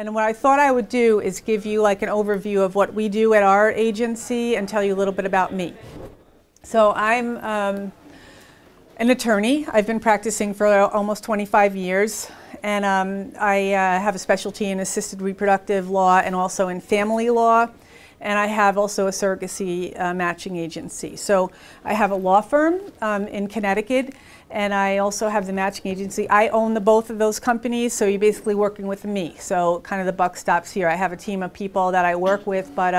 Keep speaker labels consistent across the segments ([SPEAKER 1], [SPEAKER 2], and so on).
[SPEAKER 1] And what I thought I would do is give you like an overview of what we do at our agency and tell you a little bit about me. So I'm an attorney. I've been practicing for almost 25 years. And I have a specialty in assisted reproductive law and also in family law. And I have also a surrogacy matching agency. So I have a law firm in Connecticut, and I also have the matching agency. I own both of those companies, so you're basically working with me. So kind of the buck stops here. I have a team of people that I work with, but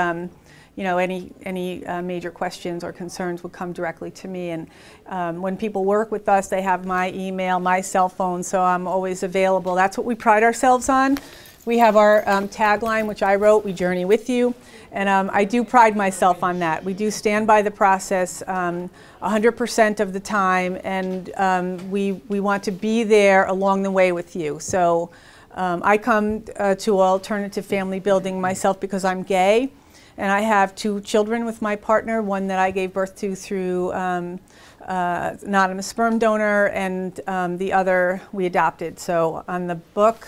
[SPEAKER 1] you know, any major questions or concerns would come directly to me. And when people work with us, they have my email, my cell phone, so I'm always available. That's what we pride ourselves on. We have our tagline, which I wrote, "We journey with you," and I do pride myself on that. We do stand by the process 100% of the time, and we want to be there along the way with you. So I come to alternative family building myself because I'm gay, and I have 2 children with my partner, one that I gave birth to through anonymous sperm donor, and the other we adopted. So on the book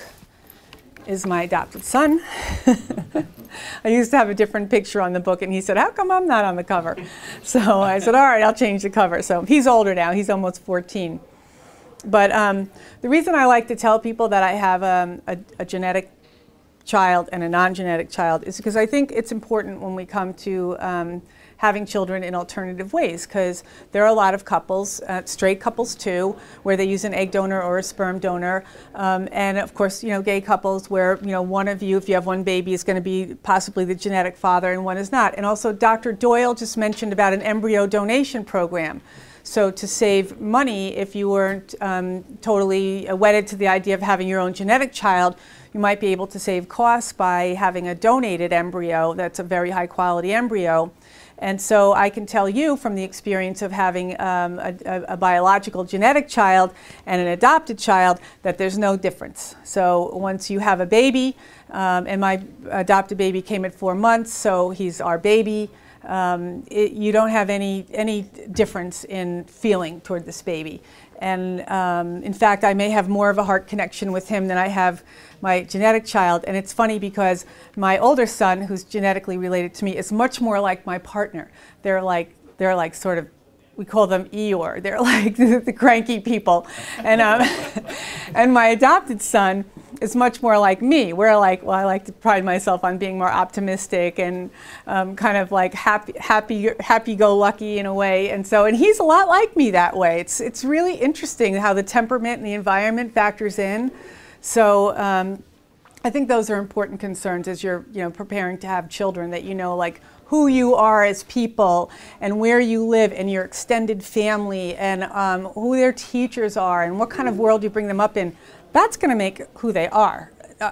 [SPEAKER 1] is my adopted son. I used to have a different picture on the book, and he said, "How come I'm not on the cover?" So I said, "All right, I'll change the cover." So he's older now. He's almost 14. But the reason I like to tell people that I have a genetic child and a non-genetic child is because I think it's important when we come to having children in alternative ways, because there are a lot of couples, straight couples too, where they use an egg donor or a sperm donor, and of course, you know, gay couples where, you know, one of you, if you have one baby, is going to be possibly the genetic father and one is not. And also Dr. Doyle just mentioned about an embryo donation program. So to save money, if you weren't totally wedded to the idea of having your own genetic child, you might be able to save costs by having a donated embryo that's a very high quality embryo. And so I can tell you from the experience of having a biological genetic child and an adopted child that there's no difference. So once you have a baby, and my adopted baby came at 4 months, so he's our baby, you don't have any difference in feeling toward this baby. And in fact, I may have more of a heart connection with him than I have my genetic child. And it's funny because my older son, who's genetically related to me, is much more like my partner. They're like sort of, we call them Eeyore. They're like the cranky people. And, and my adopted son is much more like me. We're like, well, I like to pride myself on being more optimistic and kind of like happy-go-lucky in a way. And so, and he's a lot like me that way. It's really interesting how the temperament and the environment factors in. So I think those are important concerns as you're, you know, preparing to have children, that you know, like, who you are as people and where you live and your extended family and who their teachers are and what kind of world you bring them up in. That's going to make who they are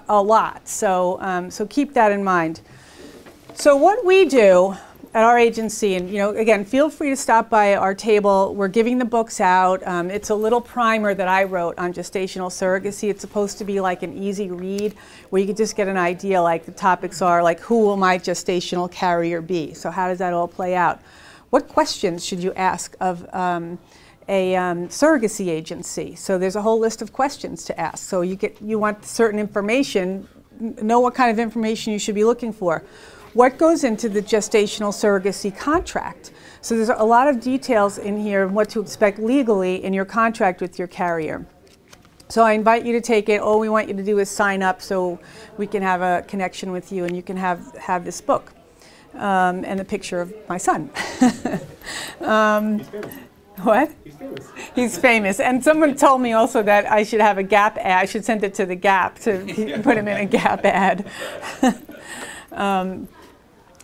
[SPEAKER 1] a lot. So, so keep that in mind. So what we do at our agency, and you know, again, feel free to stop by our table. We're giving the books out. It's a little primer that I wrote on gestational surrogacy. It's supposed to be like an easy read where you can just get an idea, like the topics are like, who will my gestational carrier be? So how does that all play out? What questions should you ask of a surrogacy agency? So there's a whole list of questions to ask. So you want certain information, know what kind of information you should be looking for. What goes into the gestational surrogacy contract? So there's a lot of details in here of what to expect legally in your contract with your carrier. So I invite you to take it. All we want you to do is sign up so we can have a connection with you and you can have this book and a picture of my son. What? He's famous. He's famous. And someone told me also that I should have a Gap ad. I should send it to the Gap to put him in a Gap ad.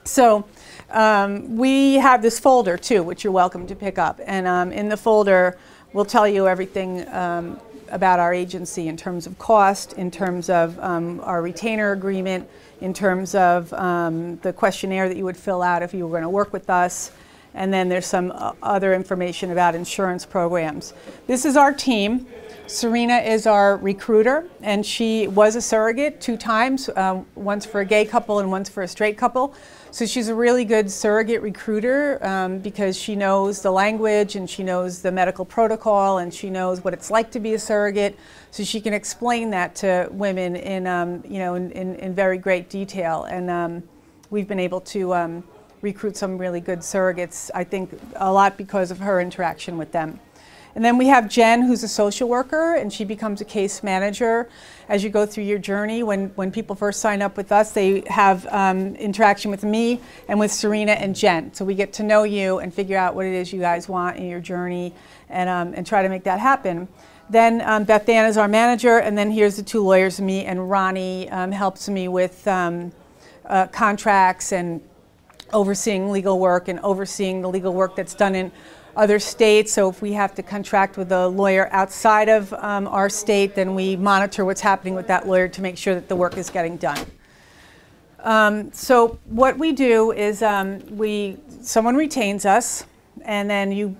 [SPEAKER 1] So we have this folder too, which you're welcome to pick up. And in the folder, we'll tell you everything about our agency in terms of cost, in terms of our retainer agreement, in terms of the questionnaire that you would fill out if you were going to work with us, And then there's some other information about insurance programs. This is our team. Serena is our recruiter, and she was a surrogate 2 times, once for a gay couple and once for a straight couple. So she's a really good surrogate recruiter because she knows the language and she knows the medical protocol and she knows what it's like to be a surrogate. So she can explain that to women in, in very great detail. And we've been able to recruit some really good surrogates, I think a lot because of her interaction with them. And then we have Jen, who's a social worker, and she becomes a case manager as you go through your journey. When people first sign up with us, they have interaction with me and with Serena and Jen. So we get to know you and figure out what it is you guys want in your journey and try to make that happen. Then Beth Ann is our manager, and then here's the 2 lawyers, me and Ronnie helps me with contracts and overseeing legal work and overseeing the legal work that's done in other states. So if we have to contract with a lawyer outside of our state, then we monitor what's happening with that lawyer to make sure that the work is getting done. So what we do is someone retains us, and then you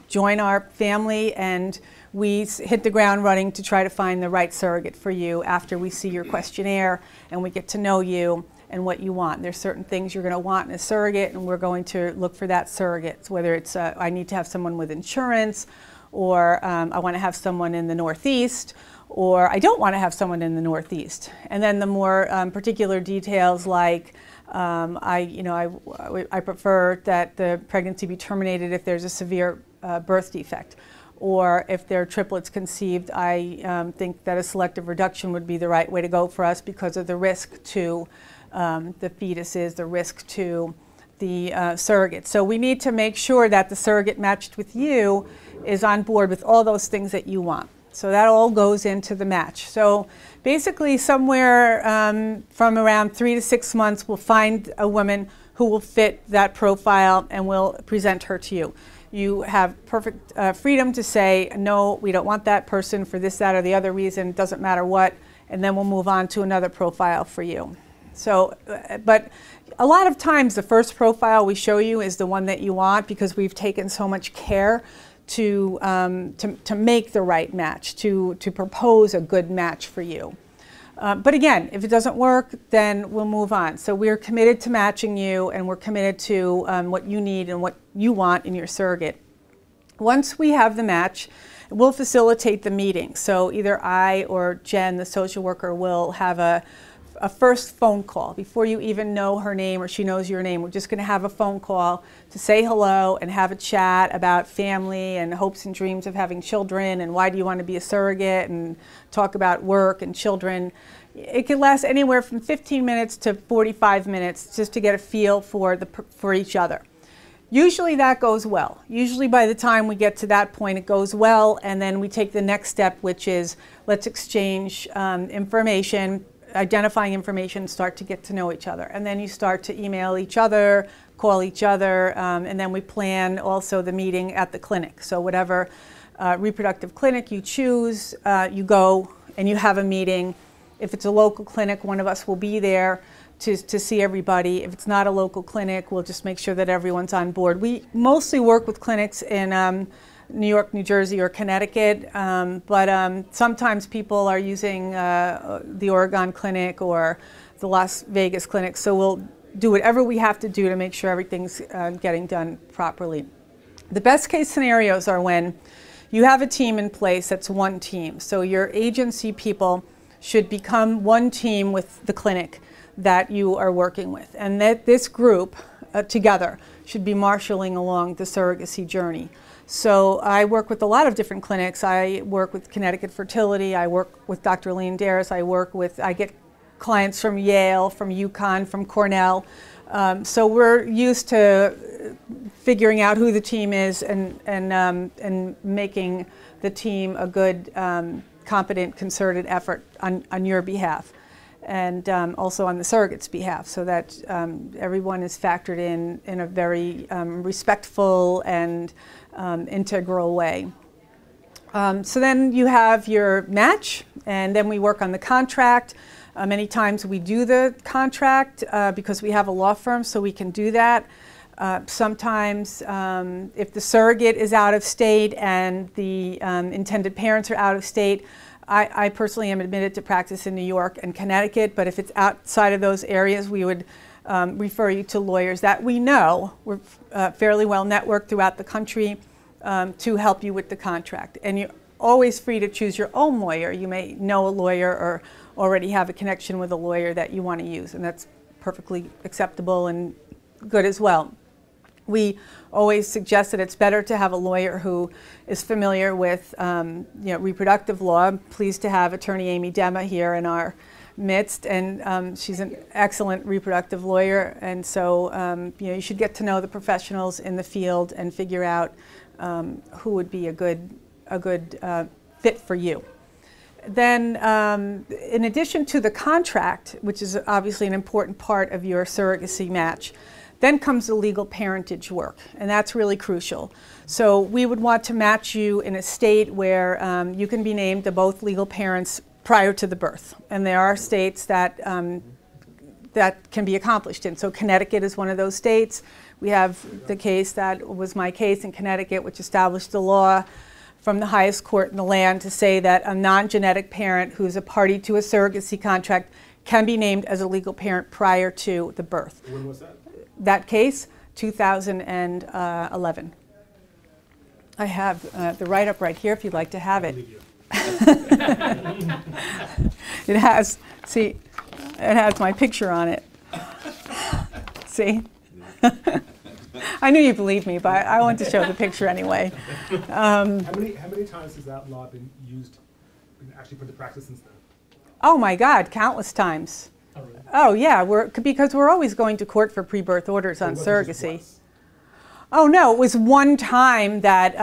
[SPEAKER 1] join our family, and we hit the ground running to try to find the right surrogate for you after we see your questionnaire and we get to know you and what you want. There's certain things you're going to want in a surrogate, and we're going to look for that surrogate. So whether it's I need to have someone with insurance, or I want to have someone in the Northeast, or I don't want to have someone in the Northeast. And then the more particular details, like I prefer that the pregnancy be terminated if there's a severe birth defect, or if there are triplets conceived, I think that a selective reduction would be the right way to go for us because of the risk to the fetuses, the risk to the surrogate. So we need to make sure that the surrogate matched with you is on board with all those things that you want. So that all goes into the match. So basically somewhere from around 3 to 6 months, we'll find a woman who will fit that profile and we'll present her to you. You have perfect freedom to say, no, we don't want that person for this, that, or the other reason, it doesn't matter what, and then we'll move on to another profile for you. So, but a lot of times the first profile we show you is the one that you want because we've taken so much care to make the right match, to propose a good match for you. But again, if it doesn't work, then we'll move on. So we're committed to matching you, and we're committed to what you need and what you want in your surrogate. Once we have the match, we'll facilitate the meeting. So either I or Jen, the social worker, will have a first phone call before you even know her name or she knows your name. We're just going to have a phone call to say hello and have a chat about family and hopes and dreams of having children and why do you want to be a surrogate, and talk about work and children. It can last anywhere from 15 minutes to 45 minutes just to get a feel for each other. Usually that goes well. Usually by the time we get to that point it goes well, and then we take the next step, which is let's exchange information, identifying information, start to get to know each other. And then you start to email each other, call each other, and then we plan also the meeting at the clinic. So whatever reproductive clinic you choose, you go and you have a meeting. If it's a local clinic, one of us will be there to see everybody. If it's not a local clinic, we'll just make sure that everyone's on board. We mostly work with clinics in New York, New Jersey, or Connecticut, but sometimes people are using the Oregon clinic or the Las Vegas clinic, so we'll do whatever we have to do to make sure everything's getting done properly. The best case scenarios are when you have a team in place that's one team. So your agency people should become one team with the clinic that you are working with, and that this group together should be marshaling along the surrogacy journey. So I work with a lot of different clinics. I work with Connecticut Fertility. I work with Dr. Lean Daris. I get clients from Yale, from UConn, from Cornell. So we're used to figuring out who the team is and making the team a good, competent, concerted effort on your behalf, and also on the surrogate's behalf, so that everyone is factored in a very respectful and integral way. So then you have your match, and then we work on the contract. Many times we do the contract because we have a law firm, so we can do that. Sometimes, if the surrogate is out of state and the intended parents are out of state, I personally am admitted to practice in New York and Connecticut, but if it's outside of those areas, we would refer you to lawyers that we know. We're fairly well networked throughout the country to help you with the contract. And you're always free to choose your own lawyer. You may know a lawyer or already have a connection with a lawyer that you want to use, and that's perfectly acceptable and good as well. We always suggest that it's better to have a lawyer who is familiar with reproductive law. I'm pleased to have attorney Amy Dema here in our midst, and she's an excellent reproductive lawyer, and so you should get to know the professionals in the field and figure out who would be a good fit for you. Then, in addition to the contract, which is obviously an important part of your surrogacy match, then comes the legal parentage work, and that's really crucial. So we would want to match you in a state where you can be named the both legal parents prior to the birth. And there are states that, that can be accomplished in. So Connecticut is one of those states. We have the case that was my case in Connecticut, which established the law from the highest court in the land to say that a non-genetic parent who's a party to a surrogacy contract can be named as a legal parent prior to the birth.
[SPEAKER 2] When was that?
[SPEAKER 1] That case, 2011. I have the write-up right here if you'd like to have it. It has, see, it has my picture on it. See? I knew you believed me, but I want to show the picture anyway.
[SPEAKER 2] How many times has that law been used, been actually put into practice since then?
[SPEAKER 1] Oh my God, countless times.
[SPEAKER 2] Oh, really?
[SPEAKER 1] Oh yeah, because we're always going to court for pre-birth orders on surrogacy. Oh no, it was one time that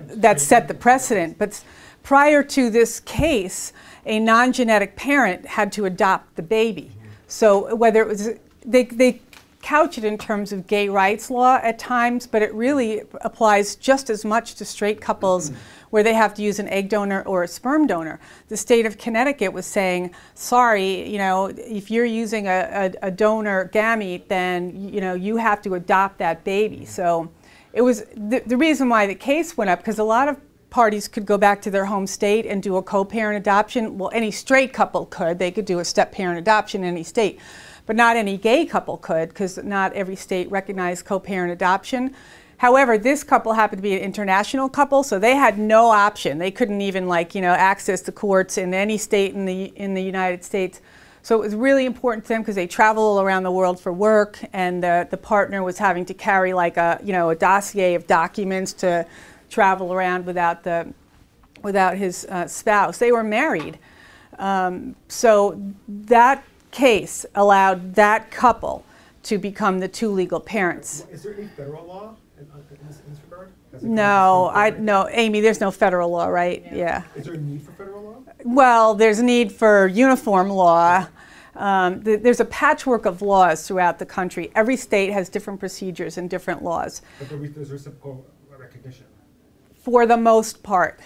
[SPEAKER 1] that set the precedent. But prior to this case, a non-genetic parent had to adopt the baby. So whether it was, they couch it in terms of gay rights law at times, but it really applies just as much to straight couples where they have to use an egg donor or a sperm donor. The state of Connecticut was saying, sorry, you know, if you're using a donor gamete, then you have to adopt that baby. So it was the reason why the case went up, because a lot of parties could go back to their home state and do a co-parent adoption. Well, any straight couple could. They could do a step-parent adoption in any state. But not any gay couple could, because not every state recognized co-parent adoption. However, this couple happened to be an international couple, so they had no option. They couldn't even access the courts in any state in the United States. So it was really important to them because they travel around the world for work, and the partner was having to carry a dossier of documents to travel around without his spouse. They were married, so that case allowed that couple to become the two legal parents.
[SPEAKER 2] Is there any federal law in this regard?
[SPEAKER 1] No, Amy, there's no federal law, right? Yeah.
[SPEAKER 2] Is there a need for federal law?
[SPEAKER 1] Well, there's a need for uniform law. There's a patchwork of laws throughout the country. Every state has different procedures and different laws.
[SPEAKER 2] But there's reciprocal recognition.
[SPEAKER 1] For the most part.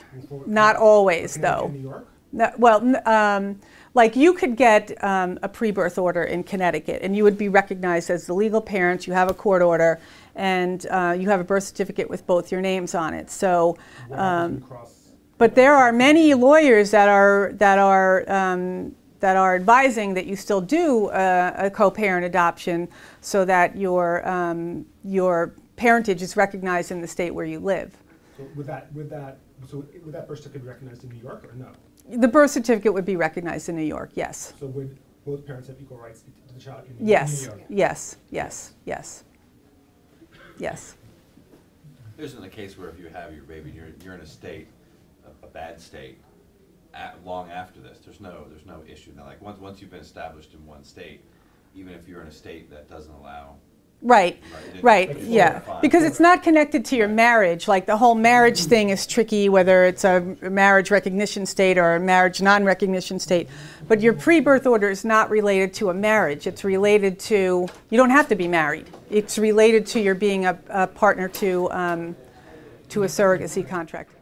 [SPEAKER 1] Not always, though.
[SPEAKER 2] In New York?
[SPEAKER 1] No, well, like you could get a pre-birth order in Connecticut, and you would be recognized as the legal parents. You have a court order, and you have a birth certificate with both your names on it. So, but there are many lawyers that are advising that you still do a co-parent adoption, so that your parentage is recognized in the state where you live.
[SPEAKER 2] So would that birth certificate be recognized in New York or no?
[SPEAKER 1] The birth certificate would be recognized in New York, yes.
[SPEAKER 2] So would both parents have equal rights to the child in
[SPEAKER 1] yes.
[SPEAKER 2] New York?
[SPEAKER 1] Yes, yes, yes, yes.
[SPEAKER 3] There isn't a case where if you have your baby, you're in a state, a bad state, long after this. There's no issue. Now, like once you've been established in one state, even if you're in a state that doesn't allow.
[SPEAKER 1] Right, yeah, because it's not connected to your marriage. Like the whole marriage thing is tricky, whether it's a marriage recognition state or a marriage non-recognition state. But your pre-birth order is not related to a marriage. It's related to, you don't have to be married. It's related to your being a partner to a surrogacy contract.